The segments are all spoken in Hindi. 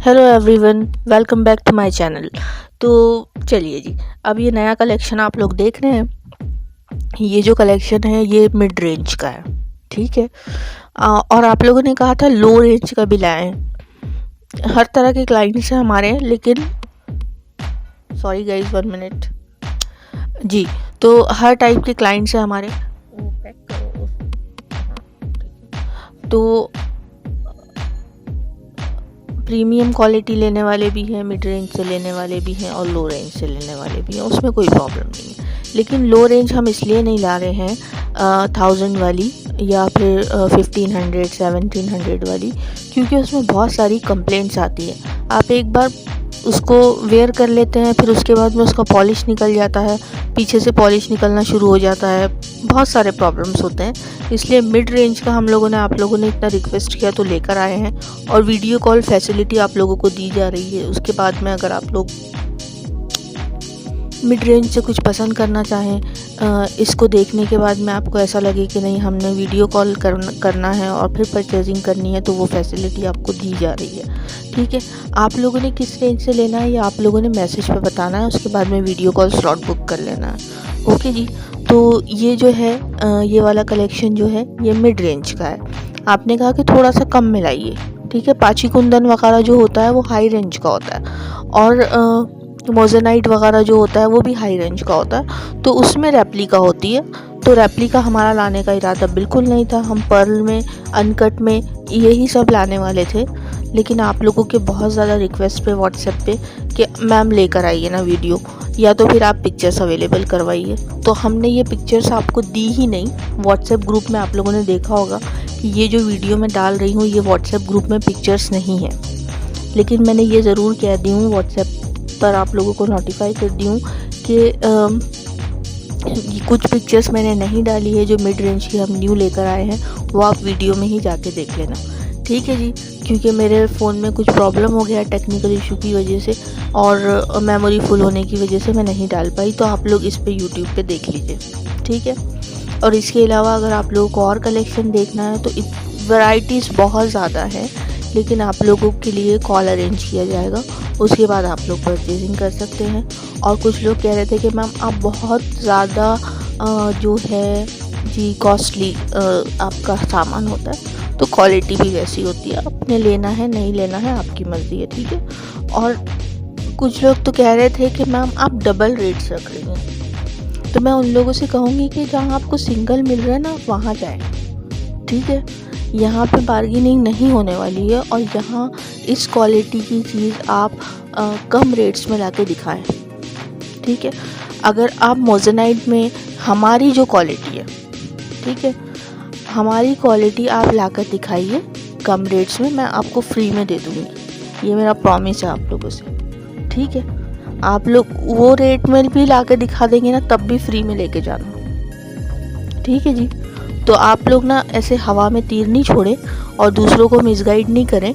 Hello everyone, welcome back to my channel. तो चलिए जी, अब ये नया कलेक्शन आप लोग देख रहे हैं। ये जो कलेक्शन है ये मिड रेंज का है, ठीक है। और आप लोगों ने कहा था लो रेंज का भी लाएं। हर तरह के क्लाइंट्स हैं हमारे, लेकिन सॉरी गाइस 1 मिनट जी। तो हर टाइप के क्लाइंट्स हैं हमारे। तो प्रीमियम क्वालिटी लेने वाले भी हैं, मिड रेंज से लेने वाले भी हैं और लो रेंज से लेने वाले भी हैं, उसमें कोई प्रॉब्लम नहीं है। लेकिन लो रेंज हम इसलिए नहीं ला रहे हैं 1000 वाली या फिर 1500 1700 वाली, क्योंकि उसमें बहुत सारी कंप्लेंट्स आती है। आप एक बार उसको वेयर कर लेते हैं, फिर उसके बाद में उसका पॉलिश निकल जाता है, पीछे से पॉलिश निकलना शुरू हो जाता है, बहुत सारे प्रॉब्लम्स होते हैं। इसलिए मिड रेंज का हम लोगों ने, आप लोगों ने इतना रिक्वेस्ट किया तो लेकर आए हैं। और वीडियो कॉल फैसिलिटी आप लोगों को दी जा रही है। उसके बाद में अगर आप लोग मिड रेंज से कुछ पसंद करना चाहें, इसको देखने के बाद में आपको ऐसा लगे कि नहीं, हमने वीडियो कॉल करना है और फिर परचेजिंग करनी है, तो वो फैसिलिटी आपको दी जा रही है, ठीक है। आप लोगों ने किस रेंज से लेना है ये आप लोगों ने मैसेज पे बताना है, उसके बाद में वीडियो कॉल स्लॉट बुक कर लेना है, ओके जी। तो ये जो है ये वाला कलेक्शन जो है ये मिड रेंज का है। आपने कहा कि थोड़ा सा कम में लाइए, ठीक है। पाची कुंदन वगैरह जो होता है वो हाई रेंज का होता है, और मोजेनाइट वगैरह जो होता है वो भी हाई रेंज का होता है, तो उसमें रेप्लिका होती है। तो रेप्लिका हमारा लाने का इरादा बिल्कुल नहीं था। हम पर्ल में, अनकट में यही सब लाने वाले थे, लेकिन आप लोगों के बहुत ज़्यादा रिक्वेस्ट पे व्हाट्सएप पे कि मैम लेकर आइए ना वीडियो, या तो फिर आप पिक्चर्स अवेलेबल करवाइए। तो हमने ये पिक्चर्स आपको दी ही नहीं। व्हाट्सएप ग्रुप में आप लोगों ने देखा होगा कि ये जो वीडियो मैं डाल रही हूँ ये व्हाट्सएप ग्रुप में पिक्चर्स नहीं है, लेकिन मैंने ये ज़रूर कह दी हूँ, व्हाट्सएप पर आप लोगों को नोटिफाई कर दी हूँ कि कुछ पिक्चर्स मैंने नहीं डाली है जो मिड रेंज की हम न्यू लेकर आए हैं, वो आप वीडियो में ही जाके देख लेना, ठीक है जी। क्योंकि मेरे फ़ोन में कुछ प्रॉब्लम हो गया टेक्निकल इशू की वजह से, और मेमोरी फुल होने की वजह से मैं नहीं डाल पाई। तो आप लोग इस पे यूट्यूब पे देख लीजिए, ठीक है। और इसके अलावा अगर आप लोगों को और कलेक्शन देखना है तो वैराइटीज़ बहुत ज़्यादा है, लेकिन आप लोगों के लिए कॉल अरेंज किया जाएगा, उसके बाद आप लोग परचेजिंग कर सकते हैं। और कुछ लोग कह रहे थे कि मैम आप बहुत ज़्यादा जो है जी कॉस्टली आपका सामान होता है, तो क्वालिटी भी वैसी होती है। आपने लेना है नहीं लेना है आपकी मर्ज़ी है, ठीक है। और कुछ लोग तो कह रहे थे कि मैम आप डबल रेट्स रख रही हैं, तो मैं उन लोगों से कहूँगी कि जहाँ आपको सिंगल मिल रहा है ना, आप वहाँ जाएँ, ठीक है। यहाँ पे बार्गेनिंग नहीं होने वाली है, और यहाँ इस क्वालिटी की चीज़ आप कम रेट्स में लाके दिखाएं, ठीक है। अगर आप मोजेनाइट में हमारी जो क्वालिटी है, ठीक है, हमारी क्वालिटी आप लाकर दिखाइए कम रेट्स में, मैं आपको फ्री में दे दूँगी। ये मेरा प्रॉमिस है आप लोगों से, ठीक है। आप लोग वो रेट में भी लाकर दिखा देंगे ना, तब भी फ्री में लेके जाना, ठीक है जी। तो आप लोग ना ऐसे हवा में तीर नहीं छोड़े और दूसरों को मिसगाइड नहीं करें।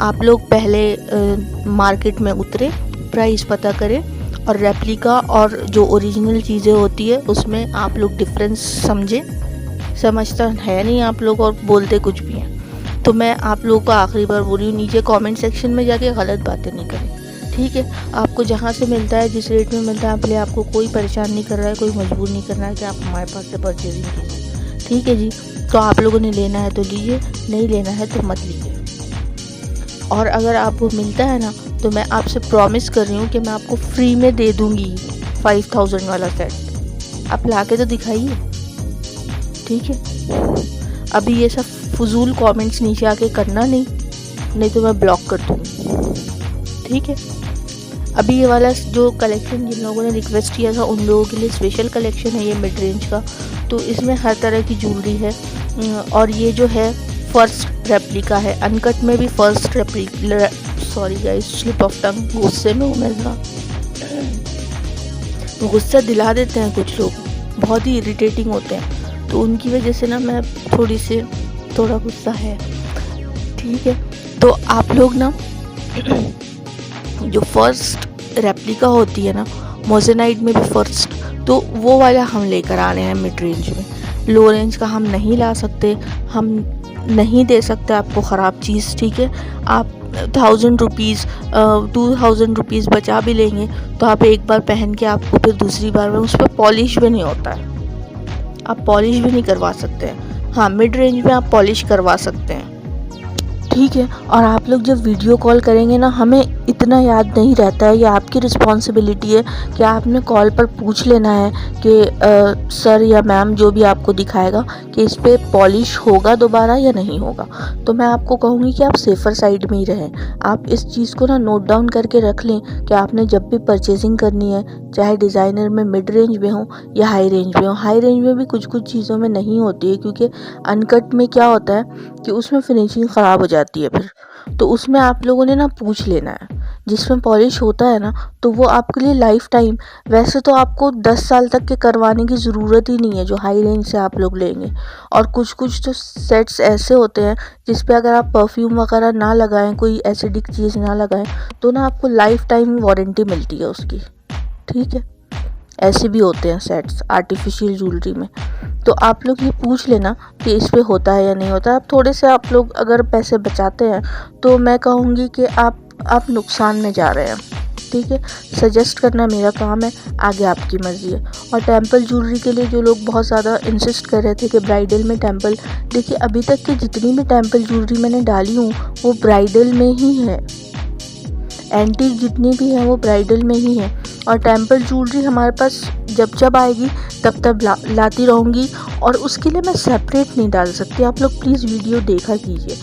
आप लोग पहले मार्केट में उतरे, प्राइस पता करें, और रेप्लिका और जो ओरिजिनल चीज़ें होती है उसमें आप लोग डिफरेंस समझें। समझता है नहीं आप लोग और बोलते कुछ भी हैं। तो मैं आप लोगों को आखिरी बार बोल रही हूँ, नीचे कमेंट सेक्शन में जाके गलत बातें नहीं करें, ठीक है। आपको जहाँ से मिलता है, जिस रेट में मिलता है, आप ले, आपको कोई परेशान नहीं कर रहा है, कोई मजबूर नहीं करना है कि आप हमारे पास से परचेजिंग कीजिए, ठीक है जी। तो आप लोगों ने लेना है तो लीजिए, नहीं लेना है तो मत लीजिए। और अगर आपको मिलता है ना, तो मैं आपसे प्रॉमिस कर रही हूँ कि मैं आपको फ्री में दे दूँगी 5000 वाला सेट। आप ला के तो दिखाइए, ठीक है। अभी ये सब फजूल कमेंट्स नीचे आके करना नहीं तो मैं ब्लॉक कर दूँगी, ठीक है। अभी ये वाला जो कलेक्शन जिन लोगों ने रिक्वेस्ट किया था उन लोगों के लिए स्पेशल कलेक्शन है ये मिड रेंज का। तो इसमें हर तरह की ज्वेलरी है, और ये जो है फर्स्ट रेप्लिका है। अनकट में भी first replica, sorry guys slip of tongue, गुस्से में हूँ मैं ज़रा, गुस्सा दिला देते हैं कुछ लोग, बहुत ही इरिटेटिंग होते हैं, तो उनकी वजह से ना मैं थोड़ा गुस्सा है, ठीक है। तो आप लोग ना जो फर्स्ट रेप्लिका होती है ना, मोजेनाइट में भी फर्स्ट, तो वो वाला हम लेकर आ रहे हैं मिड रेंज में। लो रेंज का हम नहीं ला सकते, हम नहीं दे सकते आपको ख़राब चीज़, ठीक है। आप ₹1000 ₹2000 बचा भी लेंगे तो आप एक बार पहन के आपको फिर दूसरी बार में उस पर पॉलिश भी नहीं होता है, आप पॉलिश भी नहीं करवा सकते हैं। हाँ, मिड रेंज में आप पॉलिश करवा सकते हैं, ठीक है। और आप लोग जब वीडियो कॉल करेंगे ना, हमें इतना याद नहीं रहता है, ये आपकी रिस्पॉन्सिबिलिटी है कि आपने कॉल पर पूछ लेना है कि सर या मैम जो भी आपको दिखाएगा कि इस पर पॉलिश होगा दोबारा या नहीं होगा। तो मैं आपको कहूँगी कि आप सेफ़र साइड में ही रहें। आप इस चीज़ को ना नोट डाउन करके रख लें कि आपने जब भी परचेजिंग करनी है, चाहे डिज़ाइनर में मिड रेंज में हो या हाई रेंज में हो। हाई रेंज में भी कुछ कुछ चीज़ों में नहीं होती है, क्योंकि अनकट में क्या होता है कि उसमें फिनिशिंग ख़राब हो जाती है फिर, तो उसमें आप लोगों ने ना पूछ लेना है। जिसमें पॉलिश होता है ना, तो वो आपके लिए लाइफ टाइम, वैसे तो आपको 10 साल तक के करवाने की ज़रूरत ही नहीं है जो हाई रेंज से आप लोग लेंगे। और कुछ कुछ तो सेट्स ऐसे होते हैं जिस पे अगर आप परफ्यूम वगैरह ना लगाएं, कोई एसिडिक चीज़ ना लगाएं, तो ना आपको लाइफ टाइम वारंटी मिलती है उसकी, ठीक है। ऐसे भी होते हैं सेट्स आर्टिफिशियल ज्वेलरी में। तो आप लोग ये पूछ लेना कि इस पे होता है या नहीं होता। अब थोड़े से आप लोग अगर पैसे बचाते हैं तो मैं कहूँगी कि आप नुकसान में जा रहे हैं, ठीक है। सजेस्ट करना मेरा काम है, आगे आपकी मर्ज़ी है। और टेंपल ज्वेलरी के लिए जो लोग बहुत ज़्यादा इंसिस्ट कर रहे थे कि ब्राइडल में टेंपल, देखिए अभी तक की जितनी भी टेंपल ज्वेलरी मैंने डाली हूँ वो ब्राइडल में ही है। एंटीक जितनी भी है वो ब्राइडल में ही है। और टेंपल ज्वेलरी हमारे पास जब जब आएगी तब तब लाती रहूँगी, और उसके लिए मैं सेपरेट नहीं डाल सकती। आप लोग प्लीज़ वीडियो देखा कीजिए।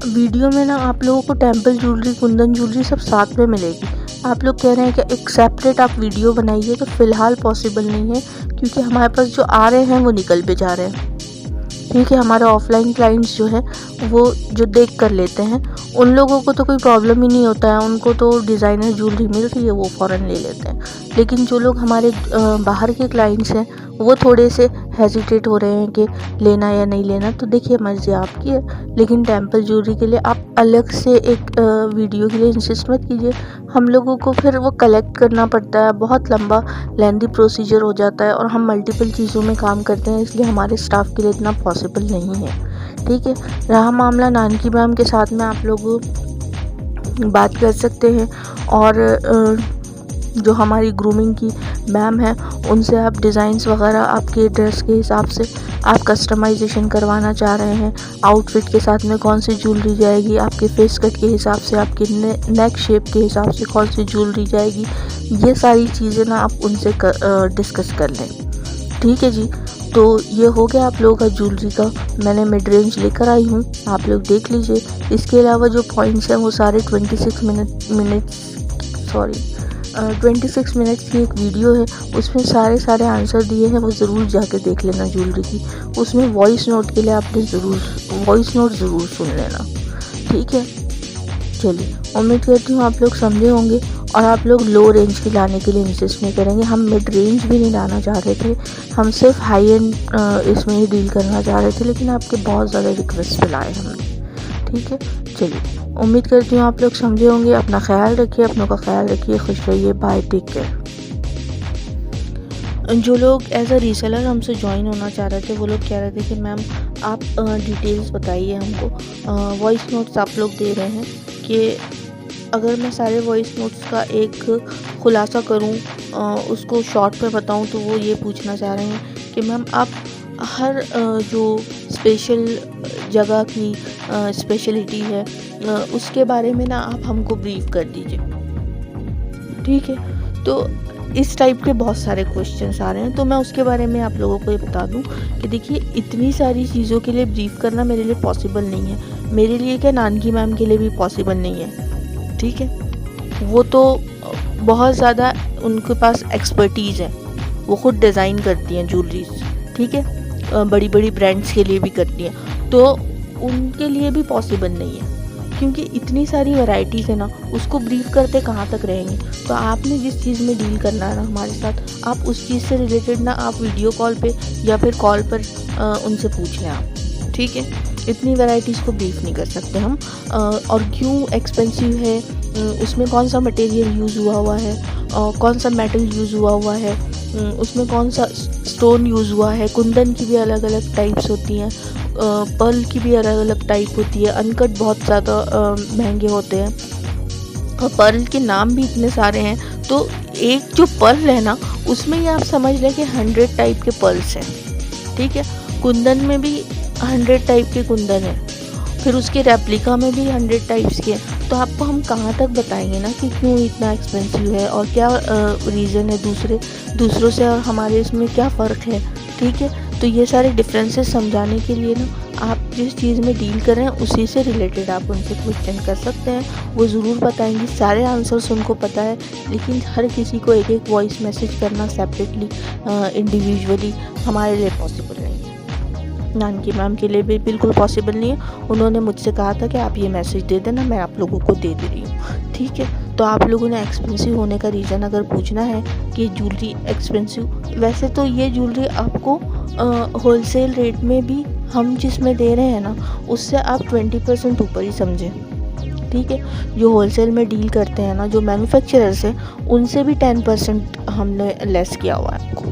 वीडियो में ना आप लोगों को टेंपल ज्वेलरी, कुंदन ज्वेलरी सब साथ में मिलेगी। आप लोग कह रहे हैं कि एक सेपरेट आप वीडियो बनाइए, तो फ़िलहाल पॉसिबल नहीं है, क्योंकि हमारे पास जो आ रहे हैं वो निकल भी जा रहे हैं, ठीक है। हमारे ऑफलाइन क्लाइंट्स जो है वो जो देख कर लेते हैं, उन लोगों को तो कोई प्रॉब्लम ही नहीं होता है, उनको तो डिज़ाइनर ज्वेलरी मिल रही है वो फ़ौरन ले लेते हैं। लेकिन जो लोग हमारे बाहर के क्लाइंट्स हैं वो थोड़े से हेजिटेट हो रहे हैं कि लेना या नहीं लेना। तो देखिए मर्ज़ी आपकी है, लेकिन टेंपल ज्वेलरी के लिए आप अलग से एक वीडियो के लिए इंसिस्ट मत कीजिए। हम लोगों को फिर वो कलेक्ट करना पड़ता है, बहुत लंबा लेंदी प्रोसीजर हो जाता है, और हम मल्टीपल चीज़ों में काम करते हैं, इसलिए हमारे स्टाफ के लिए इतना पॉसिबल नहीं है, ठीक है। रहा मामला नानकी मैम के साथ में, आप लोग बात कर सकते हैं। और जो हमारी ग्रूमिंग की मैम है उनसे आप डिज़ाइंस वगैरह आपके ड्रेस के हिसाब से आप कस्टमाइजेशन करवाना चाह रहे हैं, आउटफिट के साथ में कौन सी ज्वेलरी जाएगी, आपके फेस कट के हिसाब से, आपके नेक शेप के हिसाब से कौन सी ज्वेलरी जाएगी, ये सारी चीज़ें ना आप उनसे डिस्कस कर लें, ठीक है जी। तो ये हो गया आप लोगों का ज्वेलरी का, मैंने मिड रेंज लेकर आई हूँ, आप लोग देख लीजिए। इसके अलावा जो पॉइंट्स हैं वो सारे 26 मिनट्स की एक वीडियो है, उसमें सारे आंसर दिए हैं, वो ज़रूर जाके देख लेना ज्वेलरी की। उसमें वॉइस नोट के लिए आपने वॉइस नोट ज़रूर सुन लेना, ठीक है। चलिए, उम्मीद करती हूँ आप लोग समझे होंगे, और आप लोग लो रेंज की लाने के लिए इंसिस्ट नहीं करेंगे। हम मिड रेंज भी नहीं लाना चाह रहे थे, हम सिर्फ हाई एंड इसमें ही डील करना चाह रहे थे, लेकिन आपके बहुत ज़्यादा रिक्वेस्ट पे लाए हमने, ठीक है। चलिए, उम्मीद करती हूँ आप लोग समझे होंगे। अपना ख्याल रखिए, अपनों का ख्याल रखिए, खुश रहिए, बाय, टेक केयर। जो लोग एज अ रीसेलर हमसे ज्वाइन होना चाह रहे थे वो लोग कह रहे थे कि मैम आप डिटेल्स बताइए हमको। वॉइस नोट्स आप लोग दे रहे हैं कि अगर मैं सारे वॉइस नोट्स का एक खुलासा करूं, उसको शॉर्ट में बताऊं, तो वो ये पूछना चाह रहे हैं कि मैम आप हर जो स्पेशल जगह की स्पेशलिटी है उसके बारे में ना आप हमको ब्रीफ कर दीजिए, ठीक है। तो इस टाइप के बहुत सारे क्वेश्चंस आ रहे हैं, तो मैं उसके बारे में आप लोगों को ये बता दूं कि देखिए इतनी सारी चीज़ों के लिए ब्रीफ करना मेरे लिए पॉसिबल नहीं है, मेरे लिए क्या नानकी मैम के लिए भी पॉसिबल नहीं है, ठीक है। वो तो बहुत ज़्यादा उनके पास एक्सपर्टीज़ है, वो खुद डिज़ाइन करती हैं ज्वेलरीज, ठीक है, बड़ी बड़ी ब्रांड्स के लिए भी करती हैं, तो उनके लिए भी पॉसिबल नहीं है, क्योंकि इतनी सारी वैरायटीज़ है ना, उसको ब्रीफ करते कहाँ तक रहेंगे। तो आपने जिस चीज़ में डील करना है ना हमारे साथ, आप उस चीज़ से रिलेटेड ना आप वीडियो कॉल पे या फिर कॉल पर उनसे पूछ लें आप, ठीक है। इतनी वैरायटीज़ को ब्रीफ नहीं कर सकते हम। और क्यों एक्सपेंसिव है, उसमें कौन सा मटेरियल यूज़ हुआ है, कौन सा मेटल यूज़ हुआ है, उसमें कौन सा स्टोन यूज़ हुआ है, कुंदन की भी अलग अलग टाइप्स होती हैं, पर्ल की भी अलग अलग टाइप होती है, अनकट बहुत ज़्यादा महंगे होते हैं और पर्ल के नाम भी इतने सारे हैं। तो एक जो पर्ल है ना, उसमें ही आप समझ लें कि 100 टाइप के पर्ल्स हैं, ठीक है। कुंदन में भी 100 टाइप के कुंदन हैं, फिर उसके रेप्लिका में भी 100 टाइप्स के हैं। तो आपको हम कहाँ तक बताएंगे ना कि क्यों इतना एक्सपेंसिव है और क्या रीज़न है दूसरों से और हमारे इसमें क्या फ़र्क है, ठीक है। तो ये सारे डिफरेंसेस समझाने के लिए ना, आप जिस चीज़ में डील कर रहे हैं उसी से रिलेटेड आप उनसे क्वेश्चन कर सकते हैं, वो ज़रूर बताएंगी। सारे आंसर्स उनको पता है, लेकिन हर किसी को एक एक वॉइस मैसेज करना सेपरेटली इंडिविजुअली हमारे लिए पॉसिबल नहीं है। नानकी मैम के लिए भी बिल्कुल पॉसिबल नहीं है। उन्होंने मुझसे कहा था कि आप ये मैसेज दे देना, मैं आप लोगों को दे रही हूँ, ठीक है। तो आप लोगों ने एक्सपेंसिव होने का रीज़न अगर पूछना है कि ज्वेलरी एक्सपेंसिव, वैसे तो ये ज्वेलरी आपको होलसेल रेट में भी हम जिसमें दे रहे हैं ना, उससे आप 20% ऊपर ही समझें, ठीक है। जो होलसेल में डील करते हैं ना, जो मैन्युफैक्चरर्स हैं, उनसे भी 10% हमने लेस किया हुआ है आपको,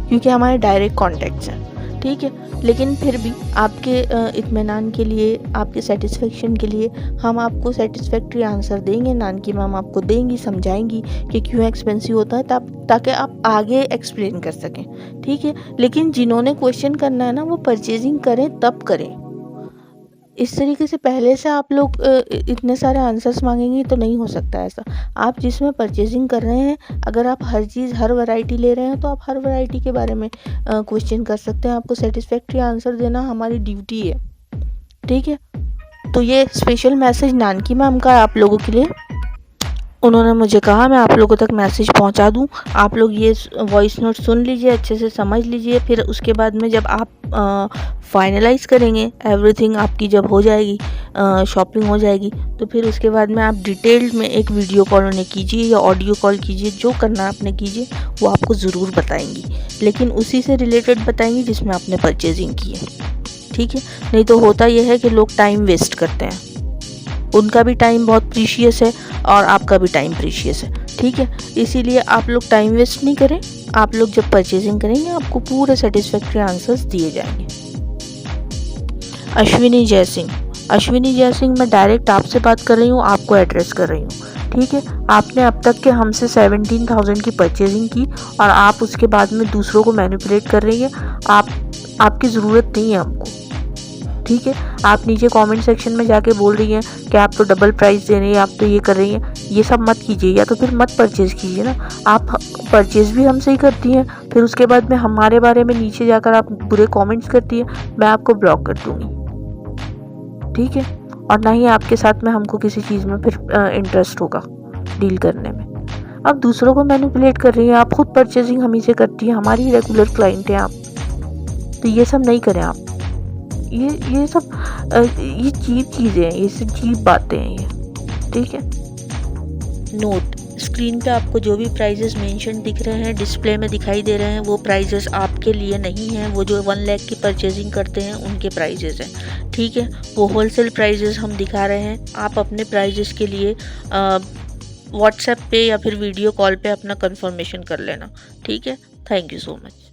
क्योंकि हमारे डायरेक्ट कॉन्टैक्ट्स हैं, ठीक है। लेकिन फिर भी आपके इत्मीनान के लिए, आपके सेटिस्फेक्शन के लिए हम आपको सेटिस्फैक्ट्री आंसर देंगे। नानकी मैम आपको देंगी, समझाएंगी कि क्यों एक्सपेंसिव होता है, ताकि आप आगे एक्सप्लेन कर सकें, ठीक है। लेकिन जिन्होंने क्वेश्चन करना है ना, वो परचेजिंग करें तब करें। इस तरीके से पहले से आप लोग इतने सारे आंसर्स मांगेंगे तो नहीं हो सकता ऐसा। आप जिसमें परचेजिंग कर रहे हैं, अगर आप हर चीज़, हर वैरायटी ले रहे हैं, तो आप हर वैरायटी के बारे में क्वेश्चन कर सकते हैं। आपको सेटिस्फैक्ट्री आंसर देना हमारी ड्यूटी है, ठीक है। तो ये स्पेशल मैसेज नानकी मैम का है आप लोगों के लिए। उन्होंने मुझे कहा मैं आप लोगों तक मैसेज पहुंचा दूं। आप लोग ये वॉइस नोट सुन लीजिए, अच्छे से समझ लीजिए। फिर उसके बाद में जब आप फाइनलाइज़ करेंगे एवरीथिंग, आपकी जब हो जाएगी शॉपिंग हो जाएगी, तो फिर उसके बाद में आप डिटेल्ड में एक वीडियो कॉल उन्हें कीजिए या ऑडियो कॉल कीजिए, जो करना आपने कीजिए, वो आपको ज़रूर बताएंगी। लेकिन उसी से रिलेटेड बताएंगी जिसमें आपने परचेजिंग की है, ठीक है। नहीं तो होता यह है कि लोग टाइम वेस्ट करते हैं, उनका भी टाइम बहुत प्रीशियस है और आपका भी टाइम प्रीशियस है, ठीक है। इसीलिए आप लोग टाइम वेस्ट नहीं करें। आप लोग जब परचेजिंग करेंगे, आपको पूरे सेटिस्फैक्ट्री आंसर्स दिए जाएंगे। अश्विनी जय सिंह, मैं डायरेक्ट आपसे बात कर रही हूँ, आपको एड्रेस कर रही हूँ, ठीक है। आपने अब तक के हमसे 17,000 की परचेजिंग की और आप उसके बाद में दूसरों को मैनिपुलेट कर रही हैं। आपकी ज़रूरत नहीं है हमको, ठीक है। आप नीचे कमेंट सेक्शन में जाके बोल रही हैं कि आप तो डबल प्राइस दे रही हैं, आप तो ये कर रही हैं। ये सब मत कीजिए, या तो फिर मत परचेज़ कीजिए ना। आप परचेज़ भी हमसे ही करती हैं, फिर उसके बाद में हमारे बारे में नीचे जाकर आप बुरे कमेंट्स करती हैं, मैं आपको ब्लॉक कर दूँगी, ठीक है। और ना ही आपके साथ में हमको किसी चीज़ में फिर इंटरेस्ट होगा डील करने में। आप दूसरों को मैनिपुलेट कर रही हैं, आप खुद परचेजिंग हम ही से करती हैं, हमारी रेगुलर क्लाइंट हैं आप। तो ये सब नहीं करें आप। ये सब ये चीप चीज़ें हैं, ये सब चीप बातें हैं ये, ठीक है। नोट, स्क्रीन पे आपको जो भी प्राइजेस मेंशन दिख रहे हैं, डिस्प्ले में दिखाई दे रहे हैं, वो प्राइजेस आपके लिए नहीं हैं। वो जो 1 लाख की परचेजिंग करते हैं उनके प्राइजेस हैं, ठीक है। वो होलसेल प्राइजेस हम दिखा रहे हैं। आप अपने प्राइजेस के लिए व्हाट्सएप पे या फिर वीडियो कॉल पे अपना कंफर्मेशन कर लेना, ठीक है। Thank you so much.